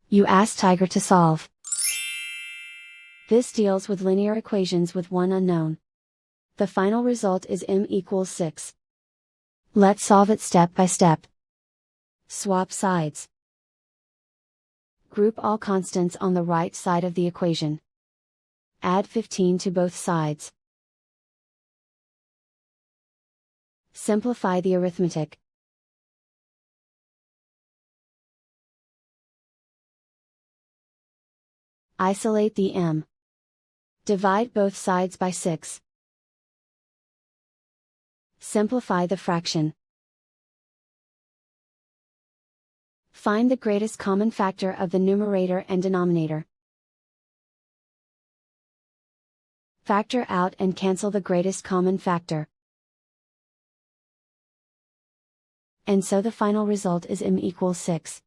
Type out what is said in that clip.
You ask Tiger to solve. This deals with linear equations with one unknown. The final result is m equals 6. Let's solve it step by step. Swap sides. Group all constants on the right side of the equation. Add 15 to both sides. Simplify the arithmetic. Isolate the m. Divide both sides by 6. Simplify the fraction. Find the greatest common factor of the numerator and denominator. Factor out and cancel the greatest common factor. And so the final result is m equals 6.